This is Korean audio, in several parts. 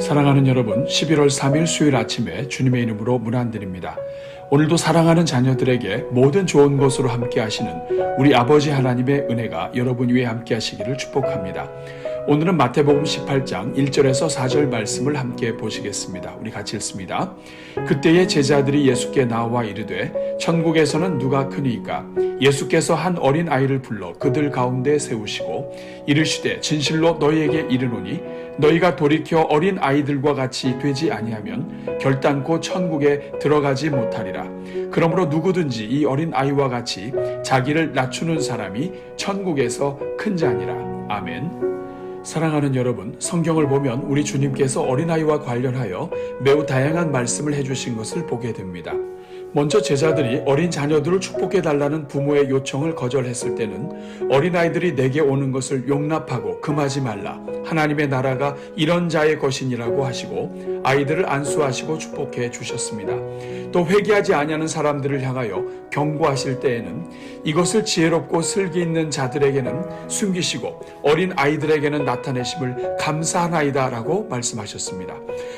사랑하는 여러분, 11월 3일 수요일 아침에 주님의 이름으로 문안드립니다. 오늘도 사랑하는 자녀들에게 모든 좋은 것으로 함께 하시는 우리 아버지 하나님의 은혜가 여러분 위에 함께 하시기를 축복합니다. 오늘은 마태복음 18장 1절에서 4절 말씀을 함께 보시겠습니다. 우리 같이 읽습니다. 그때의 제자들이 예수께 나와 이르되 천국에서는 누가 크니이까? 예수께서 한 어린 아이를 불러 그들 가운데 세우시고 이르시되 진실로 너희에게 이르노니 너희가 돌이켜 어린 아이들과 같이 되지 아니하면 결단코 천국에 들어가지 못하리라. 그러므로 누구든지 이 어린 아이와 같이 자기를 낮추는 사람이 천국에서 큰 자니라. 아멘. 사랑하는 여러분, 성경을 보면 우리 주님께서 어린아이와 관련하여 매우 다양한 말씀을 해주신 것을 보게 됩니다. 먼저 제자들이 어린 자녀들을 축복해달라는 부모의 요청을 거절했을 때는 어린아이들이 내게 오는 것을 용납하고 금하지 말라. 하나님의 나라가 이런 자의 것이니라고 하시고 아이들을 안수하시고 축복해 주셨습니다. 또 회개하지 아니하는 사람들을 향하여 경고하실 때에는 이것을 지혜롭고 슬기 있는 자들에게는 숨기시고 어린 아이들에게는 나타내심을 감사하나이다 라고 말씀하셨습니다.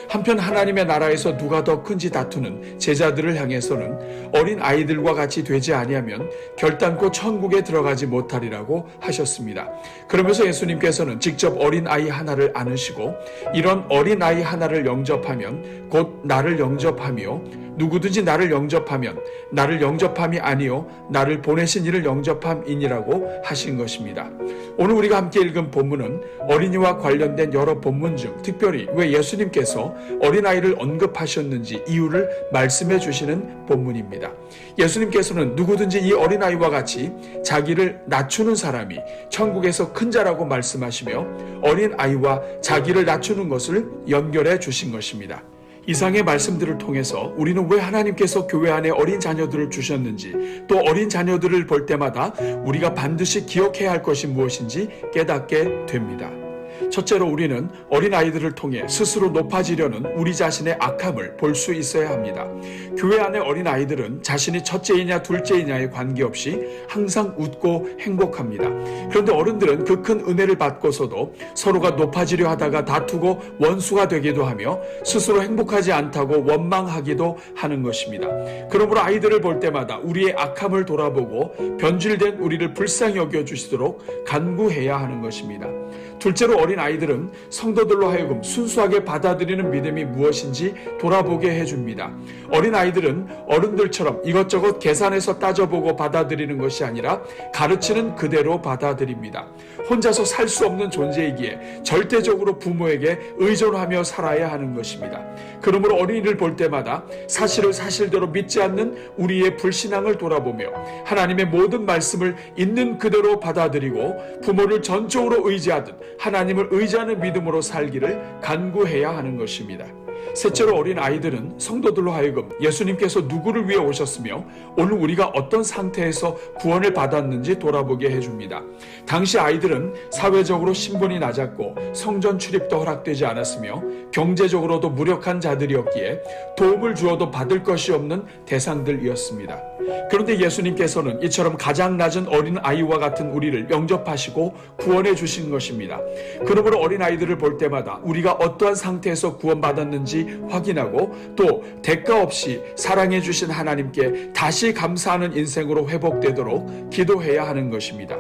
한편 하나님의 나라에서 누가 더 큰지 다투는 제자들을 향해서는 어린 아이들과 같이 되지 아니하면 결단코 천국에 들어가지 못하리라고 하셨습니다. 그러면서 예수님께서는 직접 어린 아이 하나를 안으시고 이런 어린 아이 하나를 영접하면 곧 나를 영접하며 누구든지 나를 영접하면 나를 영접함이 아니요 나를 보내신 이를 영접함이니라고 하신 것입니다. 오늘 우리가 함께 읽은 본문은 어린이와 관련된 여러 본문 중 특별히 왜 예수님께서 어린아이를 언급하셨는지 이유를 말씀해 주시는 본문입니다. 예수님께서는 누구든지 이 어린아이와 같이 자기를 낮추는 사람이 천국에서 큰 자라고 말씀하시며 어린아이와 자기를 낮추는 것을 연결해 주신 것입니다. 이상의 말씀들을 통해서 우리는 왜 하나님께서 교회 안에 어린 자녀들을 주셨는지 또 어린 자녀들을 볼 때마다 우리가 반드시 기억해야 할 것이 무엇인지 깨닫게 됩니다. 첫째로 우리는 어린아이들을 통해 스스로 높아지려는 우리 자신의 악함을 볼 수 있어야 합니다. 교회 안의 어린아이들은 자신이 첫째이냐 둘째이냐에 관계없이 항상 웃고 행복합니다. 그런데 어른들은 그 큰 은혜를 받고서도 서로가 높아지려 하다가 다투고 원수가 되기도 하며 스스로 행복하지 않다고 원망하기도 하는 것입니다. 그러므로 아이들을 볼 때마다 우리의 악함을 돌아보고 변질된 우리를 불쌍히 여겨주시도록 간구해야 하는 것입니다. 둘째로 어린 아이들은 성도들로 하여금 순수하게 받아들이는 믿음이 무엇인지 돌아보게 해줍니다. 어린 아이들은 어른들처럼 이것저것 계산해서 따져보고 받아들이는 것이 아니라 가르치는 그대로 받아들입니다. 혼자서 살 수 없는 존재이기에 절대적으로 부모에게 의존하며 살아야 하는 것입니다. 그러므로 어린이를 볼 때마다 사실을 사실대로 믿지 않는 우리의 불신앙을 돌아보며 하나님의 모든 말씀을 있는 그대로 받아들이고 부모를 전적으로 의지하듯 하나님을 의지하는 믿음으로 살기를 간구해야 하는 것입니다. 셋째로 어린 아이들은 성도들로 하여금 예수님께서 누구를 위해 오셨으며 오늘 우리가 어떤 상태에서 구원을 받았는지 돌아보게 해줍니다. 당시 아이들은 사회적으로 신분이 낮았고 성전 출입도 허락되지 않았으며 경제적으로도 무력한 자들이었기에 도움을 주어도 받을 것이 없는 대상들이었습니다. 그런데 예수님께서는 이처럼 가장 낮은 어린 아이와 같은 우리를 영접하시고 구원해 주신 것입니다. 그러므로 어린 아이들을 볼 때마다 우리가 어떠한 상태에서 구원받았는지 확인하고 또 대가 없이 사랑해 주신 하나님께 다시 감사하는 인생으로 회복되도록 기도해야 하는 것입니다.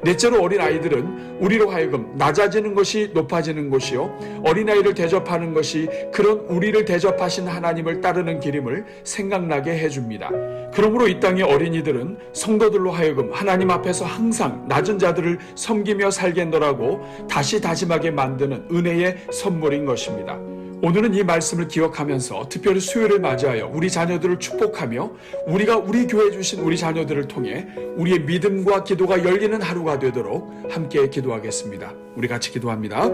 넷째로 어린 아이들은 우리로 하여금 낮아지는 것이 높아지는 것이요 어린아이를 대접하는 것이 그런 우리를 대접하신 하나님을 따르는 길임을 생각나게 해줍니다. 그러므로 이 땅의 어린이들은 성도들로 하여금 하나님 앞에서 항상 낮은 자들을 섬기며 살겠노라고 다시 다짐하게 만드는 은혜의 선물인 것입니다. 오늘은 이 말씀을 기억하면서 특별히 수요일을 맞이하여 우리 자녀들을 축복하며 우리가 우리 교회에 주신 우리 자녀들을 통해 우리의 믿음과 기도가 열리는 하루가 되도록 함께 기도하겠습니다. 우리 같이 기도합니다.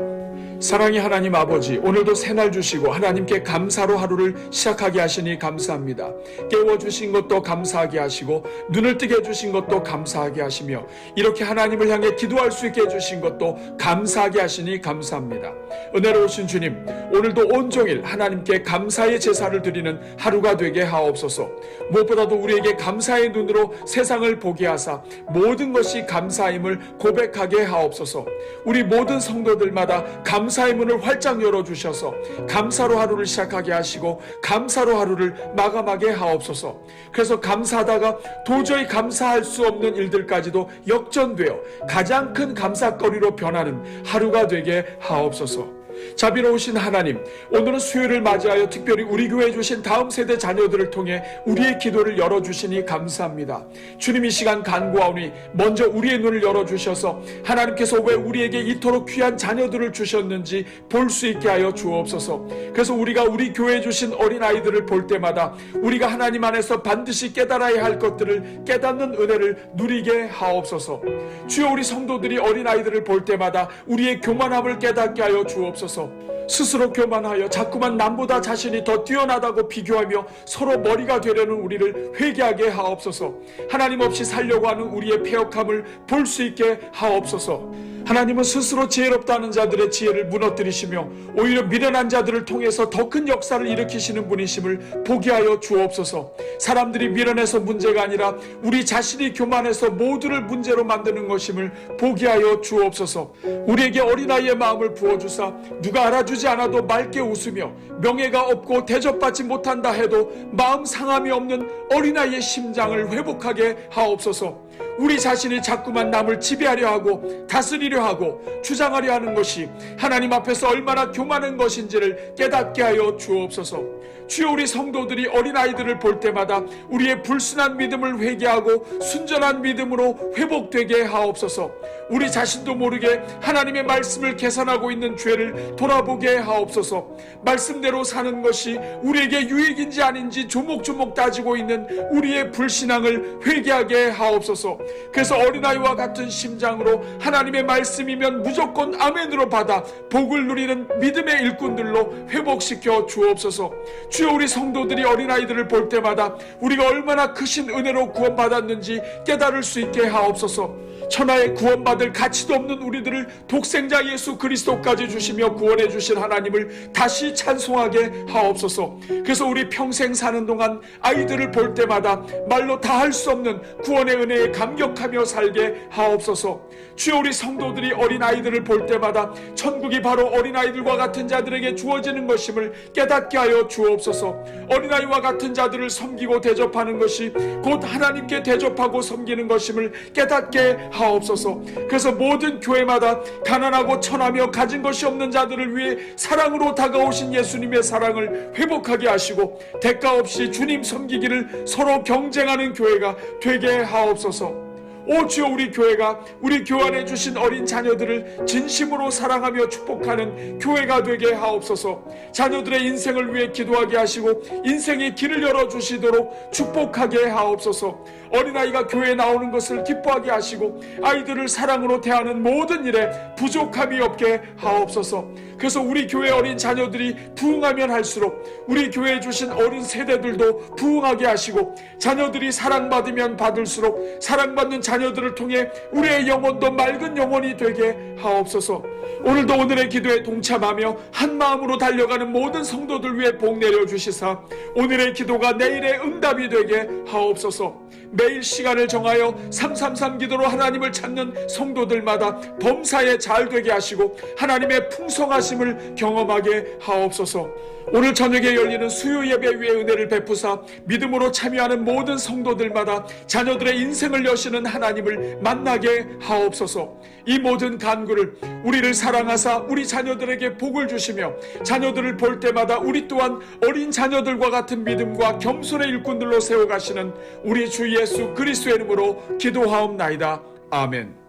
사랑의 하나님 아버지, 오늘도 새날 주시고 하나님께 감사로 하루를 시작하게 하시니 감사합니다. 깨워주신 것도 감사하게 하시고 눈을 뜨게 해주신 것도 감사하게 하시며 이렇게 하나님을 향해 기도할 수 있게 해주신 것도 감사하게 하시니 감사합니다. 은혜로우신 주님, 오늘도 온종일 하나님께 감사의 제사를 드리는 하루가 되게 하옵소서. 무엇보다도 우리에게 감사의 눈으로 세상을 보게 하사 모든 것이 감사임을 고백하게 하옵소서. 우리 모든 성도들마다 감사의 감사의 문을 활짝 열어주셔서 감사로 하루를 시작하게 하시고 감사로 하루를 마감하게 하옵소서. 그래서 감사하다가 도저히 감사할 수 없는 일들까지도 역전되어 가장 큰 감사거리로 변하는 하루가 되게 하옵소서. 자비로우신 하나님, 오늘은 수요일을 맞이하여 특별히 우리 교회에 주신 다음 세대 자녀들을 통해 우리의 기도를 열어주시니 감사합니다. 주님, 이 시간 간구하오니 먼저 우리의 눈을 열어주셔서 하나님께서 왜 우리에게 이토록 귀한 자녀들을 주셨는지 볼 수 있게 하여 주옵소서. 그래서 우리가 우리 교회에 주신 어린아이들을 볼 때마다 우리가 하나님 안에서 반드시 깨달아야 할 것들을 깨닫는 은혜를 누리게 하옵소서. 주여, 우리 성도들이 어린아이들을 볼 때마다 우리의 교만함을 깨닫게 하여 주옵소서. 스스로 교만하여 자꾸만 남보다 자신이 더 뛰어나다고 비교하며 서로 머리가 되려는 우리를 회개하게 하옵소서. 하나님 없이 살려고 하는 우리의 패역함을 볼 수 있게 하옵소서. 하나님은 스스로 지혜롭다는 자들의 지혜를 무너뜨리시며 오히려 미련한 자들을 통해서 더 큰 역사를 일으키시는 분이심을 보게 하여 주옵소서. 사람들이 미련해서 문제가 아니라 우리 자신이 교만해서 모두를 문제로 만드는 것임을 보게 하여 주옵소서. 우리에게 어린아이의 마음을 부어주사 누가 알아주지 않아도 맑게 웃으며 명예가 없고 대접받지 못한다 해도 마음 상함이 없는 어린아이의 심장을 회복하게 하옵소서. 우리 자신이 자꾸만 남을 지배하려 하고 다스리려 하고 주장하려 하는 것이 하나님 앞에서 얼마나 교만한 것인지를 깨닫게 하여 주옵소서. 주여, 우리 성도들이 어린아이들을 볼 때마다 우리의 불순한 믿음을 회개하고 순전한 믿음으로 회복되게 하옵소서. 우리 자신도 모르게 하나님의 말씀을 계산하고 있는 죄를 돌아보게 하옵소서. 말씀대로 사는 것이 우리에게 유익인지 아닌지 조목조목 따지고 있는 우리의 불신앙을 회개하게 하옵소서. 그래서 어린아이와 같은 심장으로 하나님의 말씀이면 무조건 아멘으로 받아 복을 누리는 믿음의 일꾼들로 회복시켜 주옵소서. 주여, 우리 성도들이 어린아이들을 볼 때마다 우리가 얼마나 크신 은혜로 구원받았는지 깨달을 수 있게 하옵소서. 천하에 구원받을 가치도 없는 우리들을 독생자 예수 그리스도까지 주시며 구원해 주신 하나님을 다시 찬송하게 하옵소서. 그래서 우리 평생 사는 동안 아이들을 볼 때마다 말로 다 할 수 없는 구원의 은혜에 감격하며 살게 하옵소서. 주여, 우리 성도들이 어린아이들을 볼 때마다 천국이 바로 어린아이들과 같은 자들에게 주어지는 것임을 깨닫게 하여 주옵소서. 어린아이와 같은 자들을 섬기고 대접하는 것이 곧 하나님께 대접하고 섬기는 것임을 깨닫게 하옵소서. 그래서 모든 교회마다 가난하고 천하며 가진 것이 없는 자들을 위해 사랑으로 다가오신 예수님의 사랑을 회복하게 하시고 대가 없이 주님 섬기기를 서로 경쟁하는 교회가 되게 하옵소서. 오 주여, 우리 교회가 우리 교환해 주신 어린 자녀들을 진심으로 사랑하며 축복하는 교회가 되게 하옵소서. 자녀들의 인생을 위해 기도하게 하시고 인생의 길을 열어주시도록 축복하게 하옵소서. 어린아이가 교회에 나오는 것을 기뻐하게 하시고 아이들을 사랑으로 대하는 모든 일에 부족함이 없게 하옵소서. 그래서 우리 교회 어린 자녀들이 부흥하면 할수록 우리 교회에 주신 어린 세대들도 부흥하게 하시고 자녀들이 사랑받으면 받을수록 사랑받는 자녀들을 통해 우리의 영혼도 맑은 영혼이 되게 하옵소서. 오늘도 오늘의 기도에 동참하며 한 마음으로 달려가는 모든 성도들 위해 복 내려주시사 오늘의 기도가 내일의 응답이 되게 하옵소서. 매일 시간을 정하여 333 기도로 하나님을 찾는 성도들마다 범사에 잘 되게 하시고 하나님의 풍성하심을 경험하게 하옵소서. 오늘 저녁에 열리는 수요 예배 위에 은혜를 베푸사 믿음으로 참여하는 모든 성도들마다 자녀들의 인생을 여시는 하나님을 만나게 하옵소서. 이 모든 간구를 우리를 사랑하사 우리 자녀들에게 복을 주시며 자녀들을 볼 때마다 우리 또한 어린 자녀들과 같은 믿음과 겸손의 일꾼들로 세워가시는 우리 주 예수 그리스도의 이름으로 기도하옵나이다. 아멘.